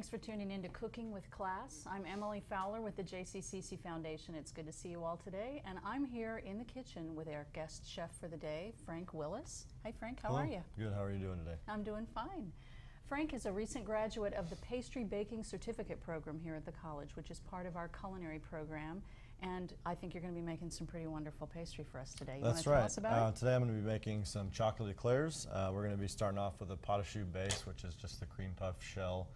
Thanks for tuning in to Cooking with Class. I'm Emily Fowler with the JCCC Foundation. It's good to see you all today. And I'm here in the kitchen with our guest chef for the day, Frank Willis. Hi, Frank. How are you? Good. How are you doing today? I'm doing fine. Frank is a recent graduate of the Pastry Baking Certificate Program here at the college, which is part of our culinary program. And I think you're going to be making some pretty wonderful pastry for us today. You That's want to right. tell us about it? Today I'm going to be making some chocolate eclairs. We're going to be starting off with a pot au choux base, which is just the cream puff shell.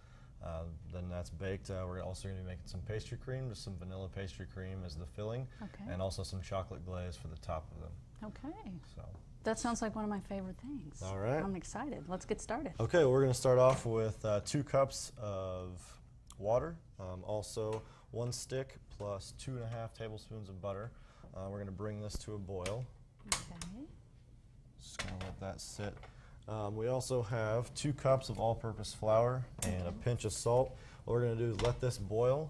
Then that's baked. We're also going to be making some pastry cream, just some vanilla pastry cream as the filling, and also some chocolate glaze for the top of them. Okay. So that sounds like one of my favorite things. All right. I'm excited. Let's get started. Okay, well, we're going to start off with 2 cups of water, also 1 stick plus 2½ tablespoons of butter. We're going to bring this to a boil. Okay. Just going to let that sit. We also have 2 cups of all-purpose flour and a pinch of salt. What we're going to do is let this boil.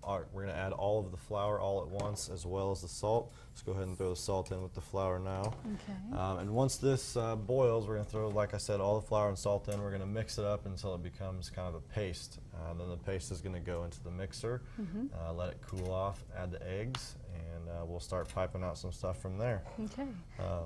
We're going to add all of the flour all at once as well as the salt. Let's go ahead and throw the salt in with the flour now. Okay. And once this boils, we're going to throw, like I said, all the flour and salt in. We're going to mix it up until it becomes kind of a paste. Then the paste is going to go into the mixer, let it cool off, add the eggs, and we'll start piping out some stuff from there. Okay.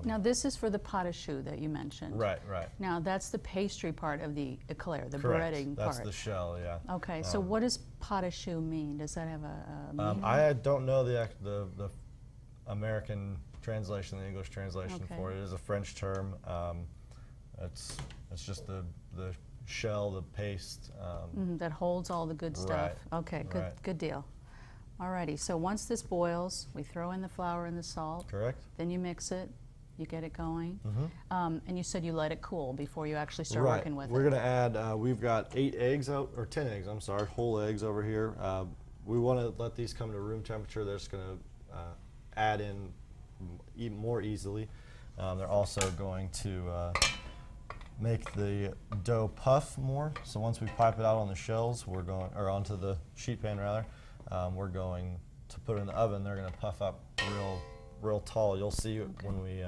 Now this is for the pot au choux that you mentioned. Right, right. Now that's the pastry part of the eclair, the Correct. breading part. That's the shell, yeah. Okay, so what does pot au choux mean? Does that have a meaning? I don't know the American translation, the English translation for it. It is a French term. It's just the shell, the paste. That holds all the good stuff. Right. Okay, good, Right. good deal. Alrighty, so once this boils, we throw in the flour and the salt. Correct. Then you mix it, you get it going, and you said you let it cool before you actually start Right. working with We're it. going to add, we've got 8 eggs out, or 10 eggs, I'm sorry, whole eggs over here. We want to let these come to room temperature. They're just going to add in even more easily. They're also going to make the dough puff more. So once we pipe it out on the shells, we're going, or onto the sheet pan rather, we're going to put it in the oven. They're going to puff up real tall. You'll see when we,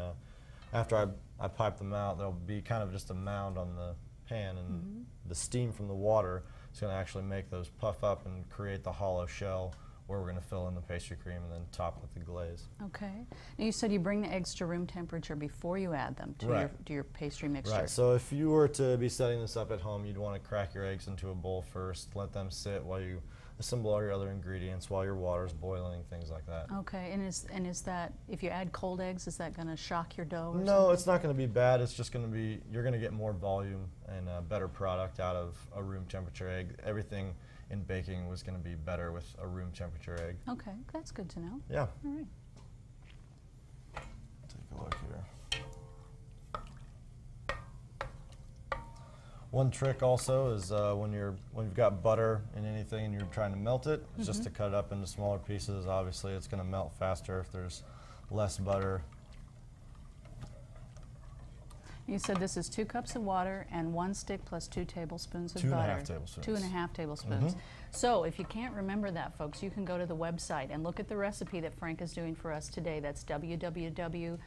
after I pipe them out, there'll be kind of just a mound on the pan, and the steam from the water is going to actually make those puff up and create the hollow shell where we're going to fill in the pastry cream and then top with the glaze. Okay. Now you said you bring the eggs to room temperature before you add them to your pastry mixture. Right. So if you were to be setting this up at home, you'd want to crack your eggs into a bowl first, let them sit while you assemble all your other ingredients, while your water's boiling, things like that. Okay. And is that, if you add cold eggs, is that going to shock your dough or No, something? it's not going to be bad. It's just going to be, you're going to get more volume and a better product out of a room temperature egg. Everything in baking was going to be better with a room temperature egg. Okay, that's good to know. Yeah. All right. Take a look here. One trick also is when you've got butter in anything and you're trying to melt it, is just to cut it up into smaller pieces. Obviously, it's going to melt faster if there's less butter. You said this is 2 cups of water and 1 stick plus 2 tablespoons of 2½ butter. tablespoons. 2½ tablespoons. So if you can't remember that, folks, you can go to the website and look at the recipe that Frank is doing for us today. That's www.jccc.edu.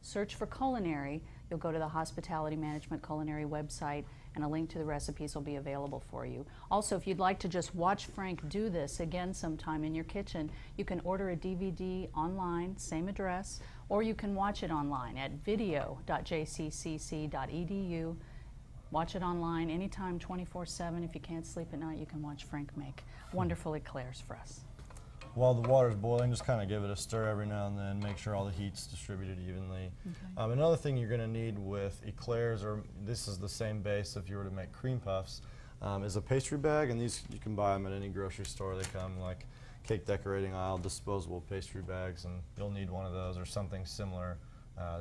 Search for culinary. You'll go to the Hospitality Management Culinary website, and a link to the recipes will be available for you. Also, if you'd like to just watch Frank do this again sometime in your kitchen, you can order a DVD online, same address, or you can watch it online at video.jccc.edu. Watch it online anytime, 24/7. If you can't sleep at night, you can watch Frank make wonderful eclairs for us. While the water's boiling, just kind of give it a stir every now and then, make sure all the heat's distributed evenly. Okay. Another thing you're going to need with eclairs, or this is the same base if you were to make cream puffs, is a pastry bag, and these you can buy them at any grocery store. They come like cake decorating aisle, disposable pastry bags, and you'll need one of those or something similar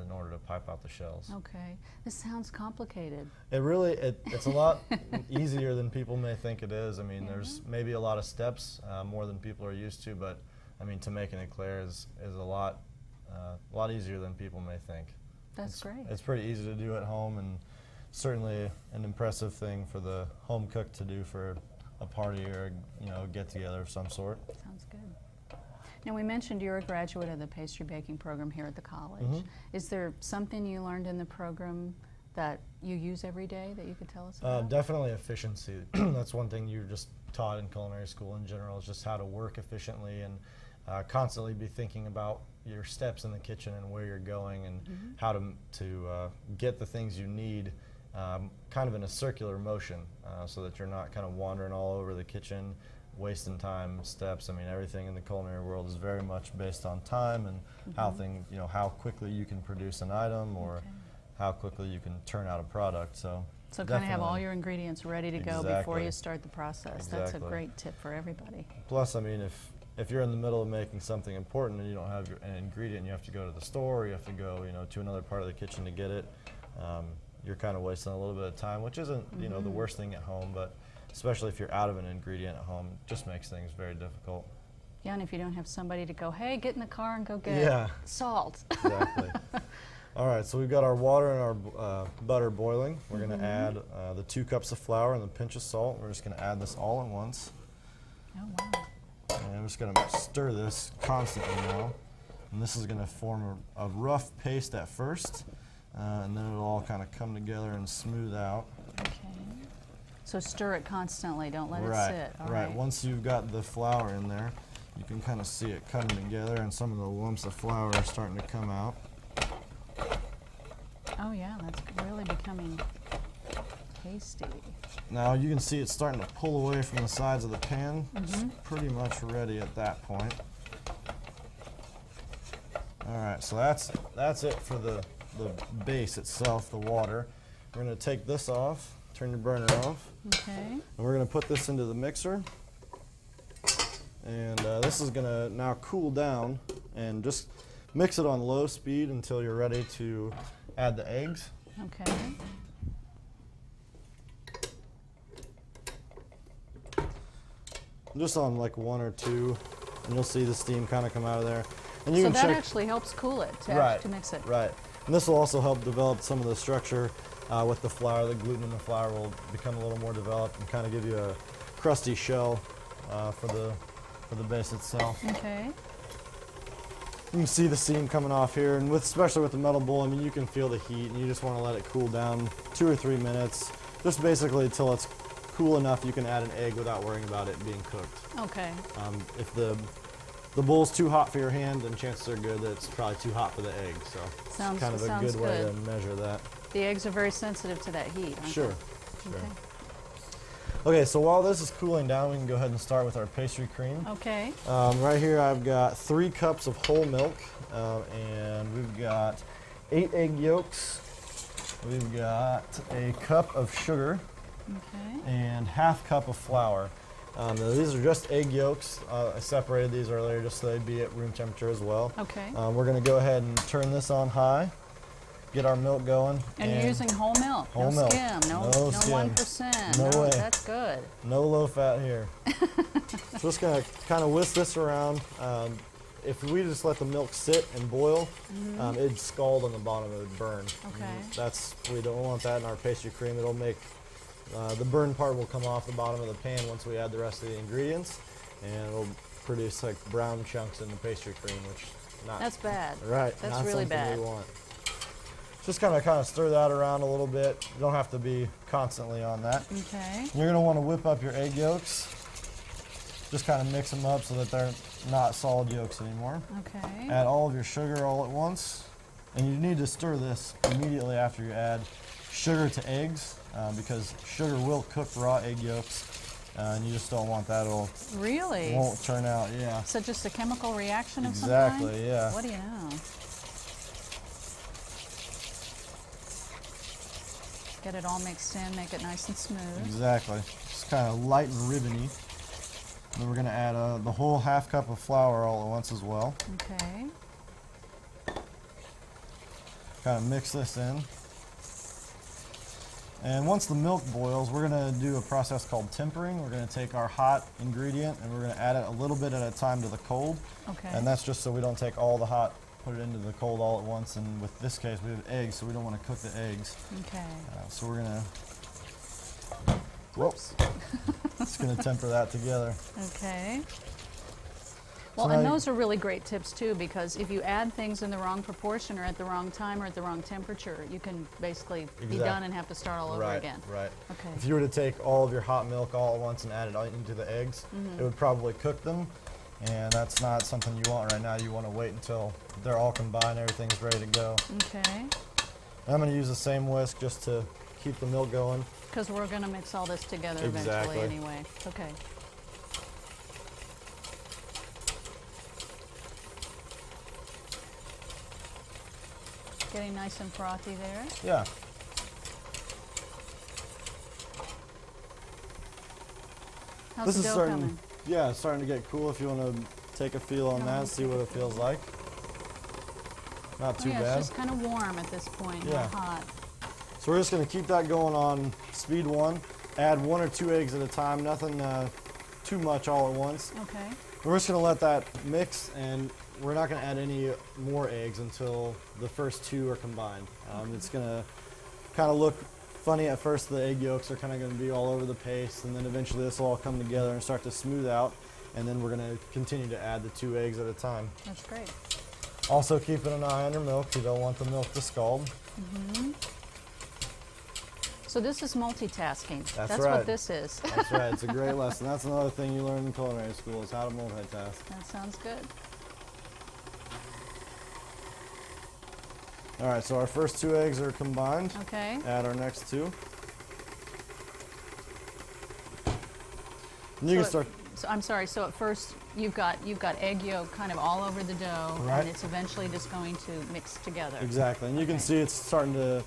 in order to pipe out the shells. Okay. This sounds complicated. It's a lot easier than people may think it is. I mean, there's maybe a lot of steps, more than people are used to, but I mean, to make an eclair is a lot easier than people may think. That's great. It's pretty easy to do at home, and certainly an impressive thing for the home cook to do for a party or get together of some sort. Sounds good. Now, we mentioned you're a graduate of the pastry baking program here at the college. Is there something you learned in the program that you use every day that you could tell us about? Definitely efficiency. That's one thing you're just taught in culinary school in general, is just how to work efficiently and constantly be thinking about your steps in the kitchen and where you're going and how to get the things you need kind of in a circular motion so that you're not kind of wandering all over the kitchen, wasting time, steps. I mean, everything in the culinary world is very much based on time and how how quickly you can produce an item or how quickly you can turn out a product. So kind of have all your ingredients ready to go before you start the process. Exactly. That's a great tip for everybody. Plus, I mean, if you're in the middle of making something important and you don't have an ingredient, you have to go to the store, or you have to go, to another part of the kitchen to get it. You're kind of wasting a little bit of time, which isn't, the worst thing at home, but especially if you're out of an ingredient at home, it just makes things very difficult. Yeah, and if you don't have somebody to go, hey, get in the car and go get salt. Exactly. All right, so we've got our water and our butter boiling. We're going to add the 2 cups of flour and the pinch of salt. We're just going to add this all at once. Oh, wow. And I'm just going to stir this constantly now. And this is going to form a rough paste at first, and then it'll all kind of come together and smooth out. Okay. So stir it constantly, don't let it sit. All right. Once you've got the flour in there, you can kind of see it coming together and some of the lumps of flour are starting to come out. Oh yeah, that's really becoming tasty. Now you can see it's starting to pull away from the sides of the pan. It's pretty much ready at that point. All right, so that's it for the base itself, the water. We're going to take this off, turn your burner off. Okay. And we're going to put this into the mixer. And this is going to now cool down, and just mix it on low speed until you're ready to add the eggs. Okay. Just on like 1 or 2, and you'll see the steam kind of come out of there. And you so can that check actually helps cool it to mix it. Right. And this will also help develop some of the structure with the flour. The gluten in the flour will become a little more developed and kind of give you a crusty shell for the base itself. Okay. You can see the steam coming off here, and especially with the metal bowl, I mean, you can feel the heat, and you just want to let it cool down 2 or 3 minutes, just basically until it's cool enough you can add an egg without worrying about it being cooked. Okay. If the bowl's too hot for your hand, then chances are good that it's probably too hot for the egg. So it's kind of a good way to measure that. The eggs are very sensitive to that heat, aren't Sure. they? Sure. Okay, so while this is cooling down, we can go ahead and start with our pastry cream. Okay. Right here I've got 3 cups of whole milk, and we've got 8 egg yolks. We've got a cup of sugar. Okay. And ½ cup of flour. Now these are just egg yolks. I separated these earlier just so they'd be at room temperature as well. Okay. We're going to go ahead and turn this on high, get our milk going. And you're using whole milk, whole no milk. skim, no skim. 1%. No way. That's good. No low fat here. So just going to kind of whisk this around. If we just let the milk sit and boil, it'd scald on the bottom, it would burn. Okay. We don't want that in our pastry cream. It'll make the burn part will come off the bottom of the pan once we add the rest of the ingredients, and it'll produce like brown chunks in the pastry cream, which that's bad. Right. That's not really something bad. we want. Just kind of stir that around a little bit. You don't have to be constantly on that. Okay. You're going to want to whip up your egg yolks. Just kind of mix them up so that they're not solid yolks anymore. Okay. Add all of your sugar all at once, and you need to stir this immediately after you add sugar to eggs. Because sugar will cook raw egg yolks, and you just don't want that. Really? It won't turn out, yeah. So just a chemical reaction of some kind? Exactly, yeah. What do you know? Get it all mixed in, make it nice and smooth. Exactly. Just kind of light and ribbony. And then we're going to add the whole ½ cup of flour all at once as well. Okay. Kind of mix this in. And once the milk boils, we're going to do a process called tempering. We're going to take our hot ingredient and we're going to add it a little bit at a time to the cold. Okay. And that's just so we don't take all the hot, put it into the cold all at once. And with this case, we have eggs, so we don't want to cook the eggs. Okay. So we're going to, whoops, just going to temper that together. Okay. Well, So and now those are really great tips too, because if you add things in the wrong proportion or at the wrong time or at the wrong temperature, you can basically be done and have to start all over again. Right. Okay. If you were to take all of your hot milk all at once and add it into the eggs, it would probably cook them, and that's not something you want right now. You want to wait until they're all combined, everything's ready to go. Okay. And I'm going to use the same whisk just to keep the milk going. Because we're going to mix all this together Exactly. eventually anyway. Okay. Getting nice and frothy there. Yeah. How's This the is dough starting, coming? yeah, it's starting to get cool. If you want to take a feel on that, see what it feels like. Not too yeah, bad. it's just kind of warm at this point, Yeah. not hot. So we're just going to keep that going on speed 1. Add 1 or 2 eggs at a time, nothing too much all at once. Okay. We're just going to let that mix, and we're not going to add any more eggs until the first 2 are combined. It's going to kind of look funny at first. The egg yolks are kind of going to be all over the paste, and then eventually this will all come together and start to smooth out, and then we're going to continue to add the 2 eggs at a time. That's great. Also keeping an eye on your milk. You don't want the milk to scald. So this is multitasking. That's what right. this is. That's right. It's a great lesson. That's another thing you learn in culinary school is how to multitask. That sounds good. All right, so our first 2 eggs are combined. Okay. Add our next 2. And you can start. So I'm sorry. So at first you've got egg yolk kind of all over the dough, Right. and it's eventually just going to mix together. Exactly, and you can Okay. see it's starting to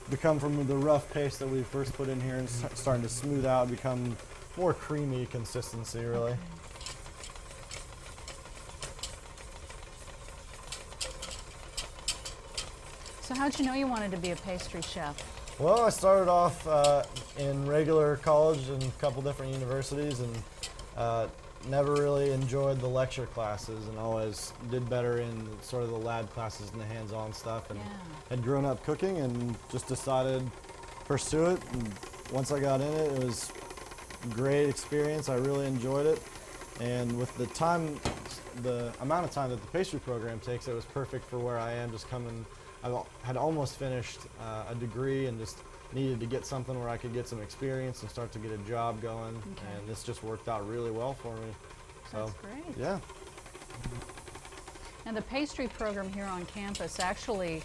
become from the rough paste that we first put in here and starting to smooth out, become more creamy consistency, really. Okay. So how'd you know you wanted to be a pastry chef? Well, I started off in regular college in a couple different universities, and never really enjoyed the lecture classes, and always did better in sort of the lab classes and the hands-on stuff, and Yeah. had grown up cooking and just decided to pursue it. And once I got in it, it was a great experience. I really enjoyed it, and with the amount of time that the pastry program takes, it was perfect for where I am. Just coming, I had almost finished a degree and just needed to get something where I could get some experience and start to get a job going, Okay. and this just worked out really well for me. So, That's great. yeah. And the pastry program here on campus actually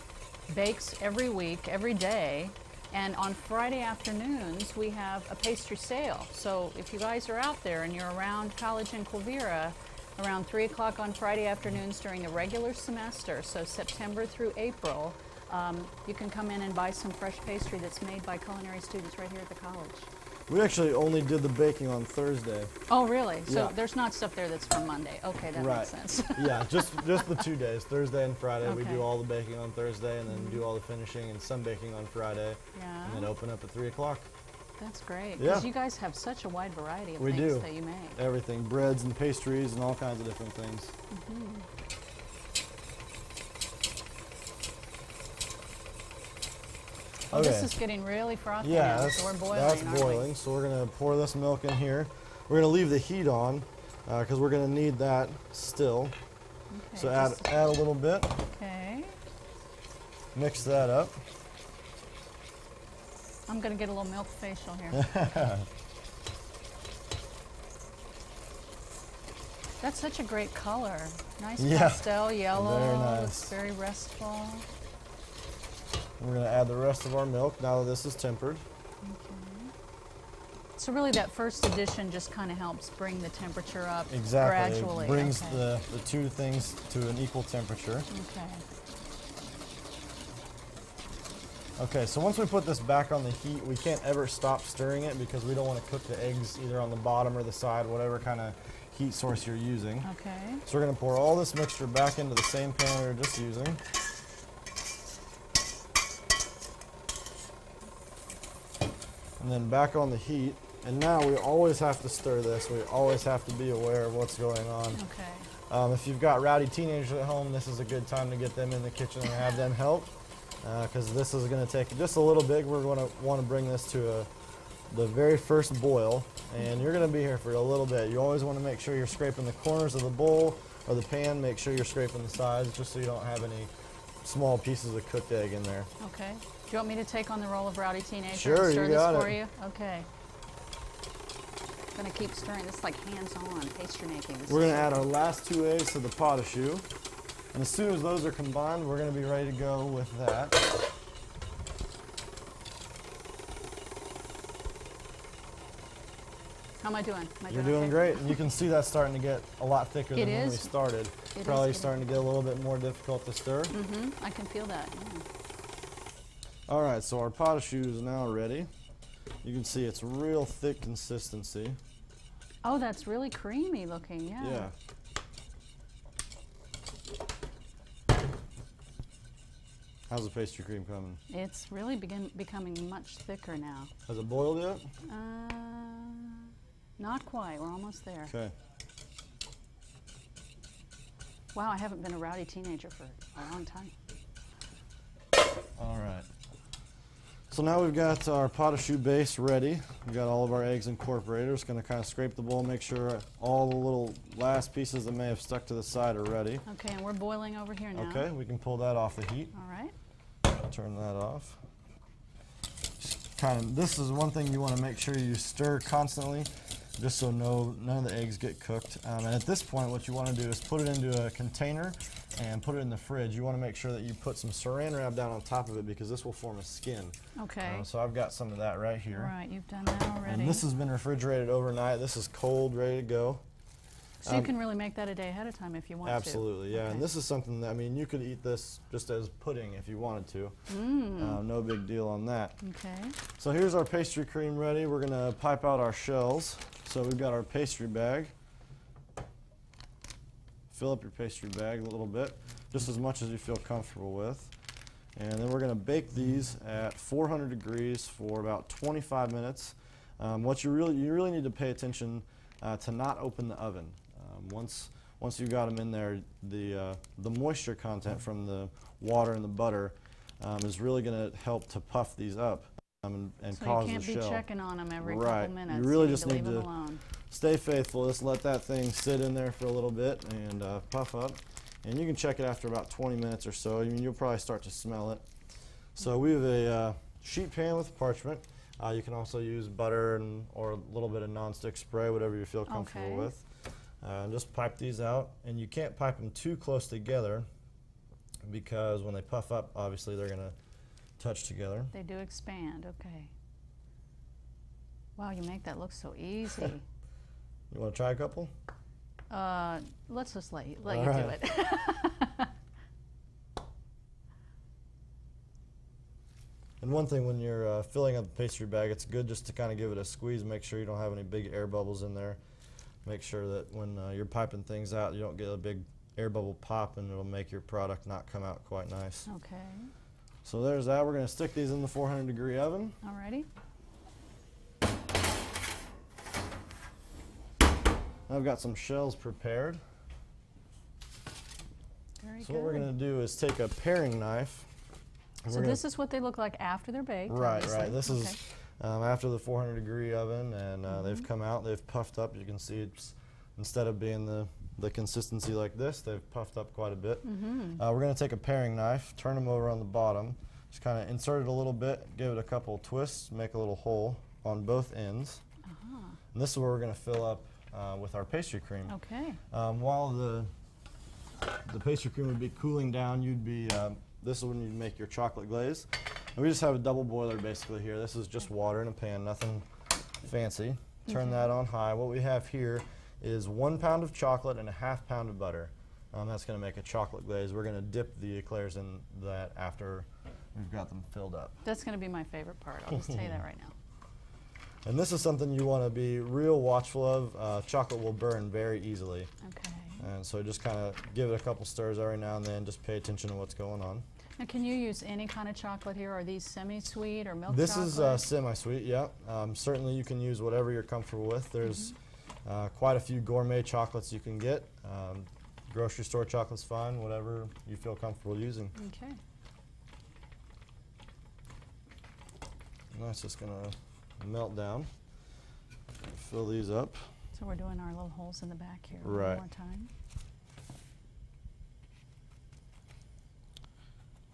bakes every week, every day, and on Friday afternoons we have a pastry sale. So if you guys are out there and you're around College in Quivira, around 3 o'clock on Friday afternoons during the regular semester, so September through April, you can come in and buy some fresh pastry that's made by culinary students right here at the college. We actually only did the baking on Thursday. Oh, really? So Yeah. there's not stuff there that's from Monday. Okay, that Right. makes sense. Yeah, just the 2 days, Thursday and Friday. We Okay. do all the baking on Thursday, and then do all the finishing and some baking on Friday, Yeah. and then open up at 3 o'clock. That's great. Yeah. Because you guys have such a wide variety of We things do. that you make. Everything, breads and pastries and all kinds of different things. Oh, this is getting really frothy Yeah, now, so we're boiling, that's aren't we? boiling. So we're gonna pour this milk in here. We're gonna leave the heat on because we're gonna need that still. Okay, So add just- a little bit, Okay. mix that up. I'm going to get a little milk facial here. That's such a great color. Nice Yeah. pastel yellow. Very Looks nice. very restful. We're gonna add the rest of our milk now that this is tempered. So really that first addition just kind of helps bring the temperature up Exactly. gradually. It brings Okay. the two things to an equal temperature. Okay. Okay, so once we put this back on the heat, we can't ever stop stirring it because we don't want to cook the eggs either on the bottom or the side, whatever kind of heat source you're using. Okay. So we're going to pour all this mixture back into the same pan we were just using. And then back on the heat. And now we always have to stir this. We always have to be aware of what's going on. Okay. If you've got rowdy teenagers at home, this is a good time to get them in the kitchen and have them help. Because this is going to take just a little bit. We're going to want to bring this to the very first boil. And you're going to be here for a little bit. You always want to make sure you're scraping the corners of the bowl or the pan, make sure you're scraping the sides just so you don't have any small pieces of cooked egg in there. Okay. Do you want me to take on the role of rowdy teenager Sure, and stir you got this for it. you? Okay. Gonna keep stirring. This is like hands-on pastry making. This We're is going to so add our last 2 eggs to the pot au choux. And as soon as those are combined, we're going to be ready to go with that. How am I doing? You're doing okay? great, and you can see that's starting to get a lot thicker It than when we is. started. It is Probably getting starting to get a little bit more difficult to stir. Mm-hmm. I can feel that. Yeah. All right, so our pot au choux is now ready. You can see it's real thick consistency. Oh, that's really creamy looking. Yeah. Yeah. How's the pastry cream coming? It's really becoming much thicker now. Has it boiled yet? Not quite. We're almost there. Okay. Wow, I haven't been a rowdy teenager for a long time. All right. So now we've got our pot au choux base ready. We've got all of our eggs incorporated. We're just going to kind of scrape the bowl, make sure all the little last pieces that may have stuck to the side are ready. Okay, and we're boiling over here now. Okay, we can pull that off the heat. All right. Turn that off. This is one thing you want to make sure you stir constantly, just so none of the eggs get cooked. And at this point, what you want to do is put it into a container and put it in the fridge. You want to make sure that you put some saran wrap down on top of it because this will form a skin. Okay. So I've got some of that right here. Right, you've done that already. And this has been refrigerated overnight. This is cold, ready to go. So you can really make that a day ahead of time if you want Absolutely, to. yeah. Okay. And this is something that, I mean, you could eat this just as pudding if you wanted to. No big deal on that. Okay. So here's our pastry cream ready. We're going to pipe out our shells. So we've got our pastry bag. Fill up your pastry bag a little bit, just as much as you feel comfortable with. And then we're going to bake these at 400 degrees for about 25 minutes. What you really need to pay attention to not open the oven. Once you've got them in there, the moisture content from the water and the butter is really going to help to puff these up and So cause you the can't be shell. checking on them every Right. couple minutes. You really need just to need leave them to alone. stay faithful. Just let that thing sit in there for a little bit and puff up. And you can check it after about 20 minutes or so. I mean, you'll probably start to smell it. So we have a sheet pan with parchment. You can also use butter or a little bit of nonstick spray, whatever you feel comfortable Okay. with. Just pipe these out. And you can't pipe them too close together because when they puff up, obviously they're going to touch together. They do expand, okay. Wow, you make that look so easy. You want to try a couple? Let's just let you All do right. it. And one thing when you're filling up the pastry bag, it's good just to kind of give it a squeeze, make sure you don't have any big air bubbles in there. Make sure that when you're piping things out, you don't get a big air bubble pop and it'll make your product not come out quite nice. Okay, So there's that. We're going to stick these in the 400-degree oven. alrighty. I've got some shells prepared. Very So good. what we're going to do is take a paring knife. and So we're gonna- this is what they look like after they're baked, Right, obviously. right. This Okay. is after the 400-degree oven, and they've come out. They've puffed up. You can see it's instead of being the consistency like this, they've puffed up quite a bit. We're going to take a paring knife, turn them over on the bottom, just kind of insert it a little bit, give it a couple of twists, make a little hole on both ends. And this is where we're going to fill up with our pastry cream. Okay. While the pastry cream would be cooling down, this is when you'd make your chocolate glaze. And we just have a double boiler basically here. This is just water in a pan, nothing fancy. Turn that on high. What we have here is 1 pound of chocolate and a ½ pound of butter. That's going to make a chocolate glaze. We're going to dip the eclairs in that after we've got them filled up. That's going to be my favorite part. I'll just tell you that right now. And this is something you want to be real watchful of. Chocolate will burn very easily. Okay. And so just kind of give it a couple stirs every now and then. Just pay attention to what's going on. Now, can you use any kind of chocolate here? Are these semi-sweet or milk This chocolate? is semi-sweet, yeah. Certainly you can use whatever you're comfortable with. There's quite a few gourmet chocolates you can get. Grocery store chocolate's fine, whatever you feel comfortable using. Okay. And that's just going to melt down. Fill these up. So we're doing our little holes in the back here Right. one more time.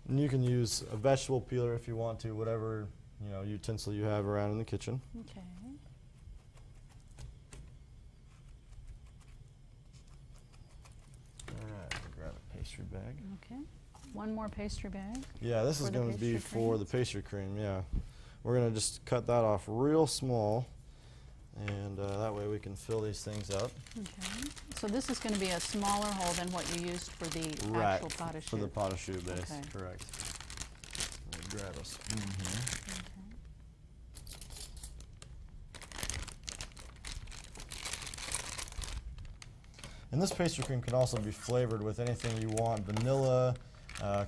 And you can use a vegetable peeler if you want to, whatever utensil you have around in the kitchen. Okay. All right, we'll grab a pastry bag. Okay. One more pastry bag. Yeah, this is For the going to be pastry for cream? the pastry cream, yeah. We're going to just cut that off real small, and that way we can fill these things up. Okay. So this is going to be a smaller hole than what you used for the Right, actual pot of for the chute. pot of chute base, Okay. correct. Let me grab a spoon here. Okay. And this pastry cream can also be flavored with anything you want. Vanilla,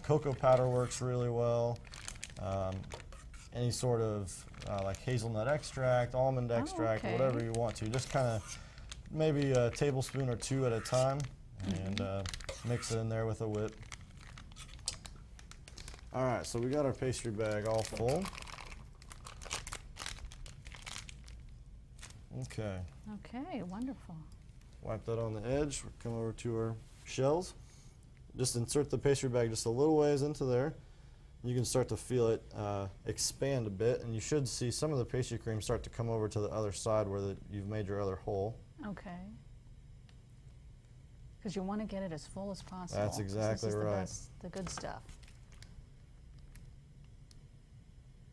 cocoa powder works really well. Any sort of like hazelnut extract, almond extract, okay. whatever you want to. Just kind of maybe a tablespoon or two at a time, and mix it in there with a whip. All right, so we got our pastry bag all full. Okay. Okay, wonderful. Wipe that on the edge. We'll come over to our shells. Just insert the pastry bag just a little ways into there. You can start to feel it expand a bit, and you should see some of the pastry cream start to come over to the other side where you've made your other hole. Okay. Because you want to get it as full as possible. That's 'cause exactly this is right. the good stuff.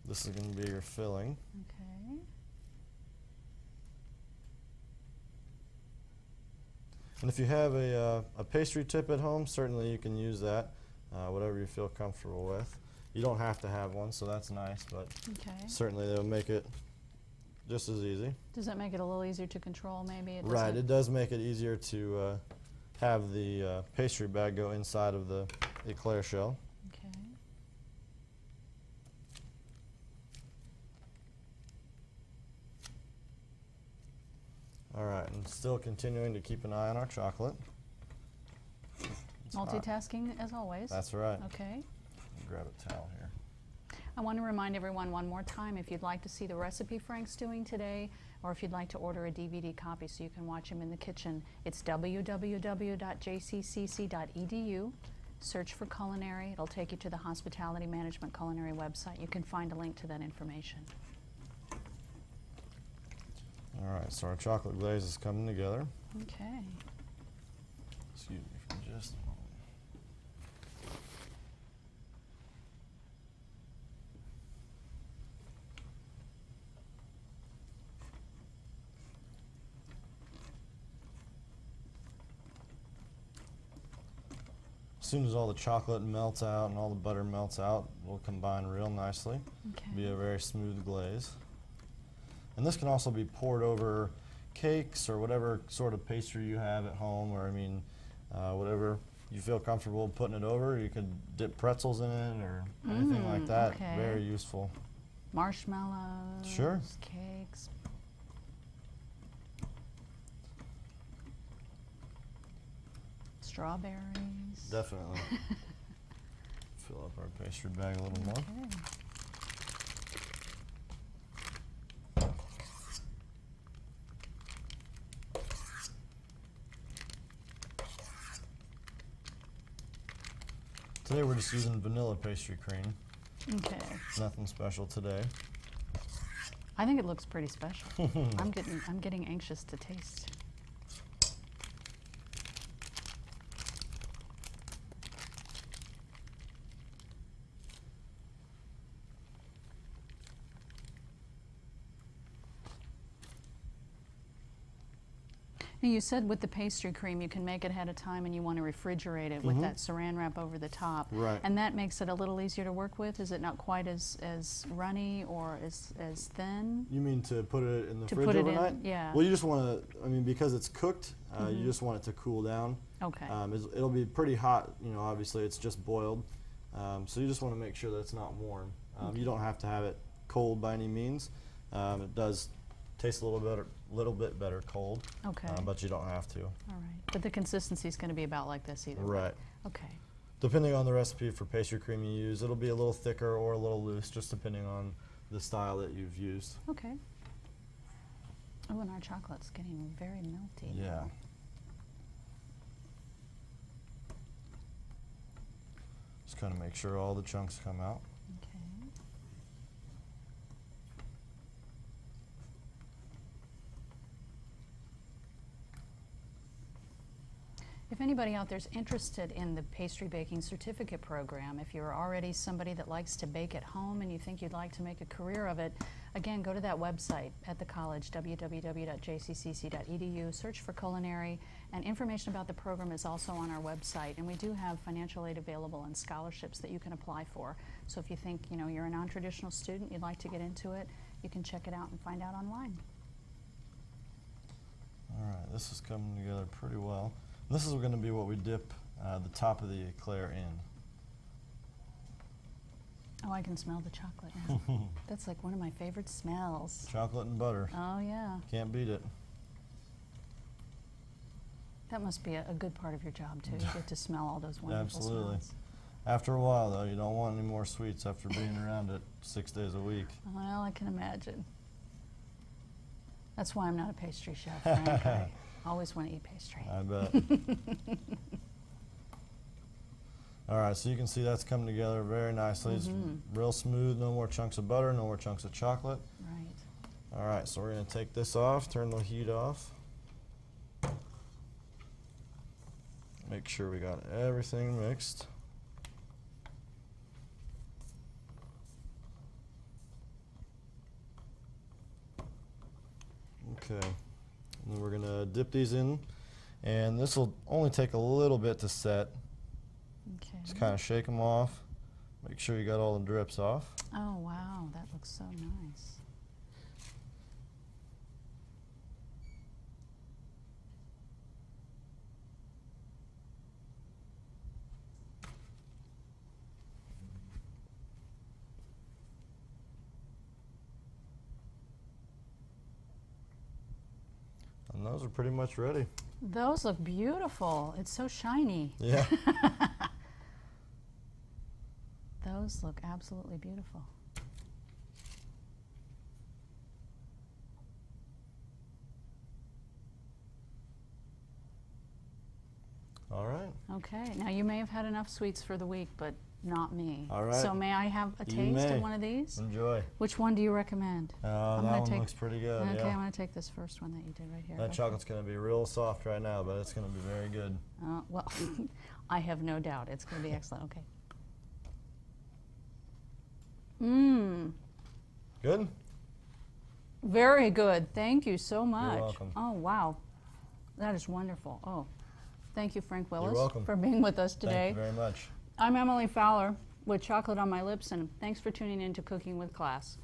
This is going to be your filling. Okay. And if you have a pastry tip at home, certainly you can use that, whatever you feel comfortable with. You don't have to have one, so that's nice, but Okay. certainly they'll make it just as easy. Does that make it a little easier to control, maybe? Right, doesn't- it does make it easier to have the pastry bag go inside of the eclair shell. Okay. All right, and still continuing to keep an eye on our chocolate. It's hot. Multitasking as always. That's right. Okay. Grab a towel here. I want to remind everyone one more time, if you'd like to see the recipe Frank's doing today, or if you'd like to order a DVD copy so you can watch him in the kitchen, it's www.jccc.edu. Search for culinary. It'll take you to the Hospitality Management Culinary website. You can find a link to that information. All right, so our chocolate glaze is coming together. Okay. Excuse me for just a moment. As soon as all the chocolate melts out and all the butter melts out, it'll combine real nicely. Okay. Be a very smooth glaze. And this can also be poured over cakes or whatever sort of pastry you have at home, or whatever you feel comfortable putting it over. You could dip pretzels in it or anything like that. okay. Very useful. Marshmallows. Sure. Cakes. Strawberries. Definitely. Fill up our pastry bag a little more. Okay. Today we're just using vanilla pastry cream. Okay. Nothing special today. I think it looks pretty special. I'm getting anxious to taste. Now you said with the pastry cream you can make it ahead of time and you want to refrigerate it with that saran wrap over the top. Right. And that makes it a little easier to work with? Is it not quite as runny or as thin? You mean to put it in the To fridge put it in, overnight? yeah. Well, you just want to, because it's cooked, you just want it to cool down. Okay. It'll be pretty hot, obviously it's just boiled. So you just want to make sure that it's not warm. You don't have to have it cold by any means. It does taste a little bit better cold. Okay. But you don't have to. All right. But the consistency is going to be about like this either way. Right. Okay. Depending on the recipe for pastry cream you use, it'll be a little thicker or a little loose, just depending on the style that you've used. Okay. Oh, and our chocolate's getting very melty. Yeah. Just kind of make sure all the chunks come out. Okay. If anybody out there is interested in the pastry baking certificate program, if you're already somebody that likes to bake at home and you think you'd like to make a career of it, again, go to that website at the college, www.jccc.edu, search for culinary, and information about the program is also on our website. And we do have financial aid available and scholarships that you can apply for. So if you think, you know, you're a non-traditional student, you'd like to get into it, you can check it out and find out online. All right, this is coming together pretty well. This is going to be what we dip the top of the eclair in. Oh, I can smell the chocolate now. That's like one of my favorite smells. Chocolate and butter. Oh, yeah. Can't beat it. That must be a good part of your job, too. You get to smell all those wonderful Absolutely. smells. After a while, though, you don't want any more sweets after being around it 6 days a week. Well, I can imagine. That's why I'm not a pastry chef, Frank. I always want to eat pastry. I bet. All right, so you can see that's coming together very nicely. It's real smooth, no more chunks of butter, no more chunks of chocolate. Right. All right, so we're going to take this off, turn the heat off. Make sure we got everything mixed. Okay, and then we're going to dip these in, and this will only take a little bit to set. Okay. Just kind of shake them off. Make sure you got all the drips off. Oh, wow. That looks so nice. And those are pretty much ready. Those look beautiful. It's so shiny. Yeah. Those look absolutely beautiful. All right. Okay. Now, you may have had enough sweets for the week, but not me. All right. So may I have a You taste may. of one of these? Enjoy. Which one do you recommend? That gonna one take- looks pretty good. Okay, Yeah. I'm going to take this first one that you did right here. That Okay. chocolate's going to be real soft right now, but it's going to be very good. Well, I have no doubt it's going to be excellent. Okay. Mmm. Good? Very good. Thank you so much. welcome. Oh, wow. That is wonderful. Oh, thank you, Frank Willis, welcome. for being with us today. Thank you very much. I'm Emily Fowler with chocolate on my lips, and thanks for tuning in to Cooking with Class.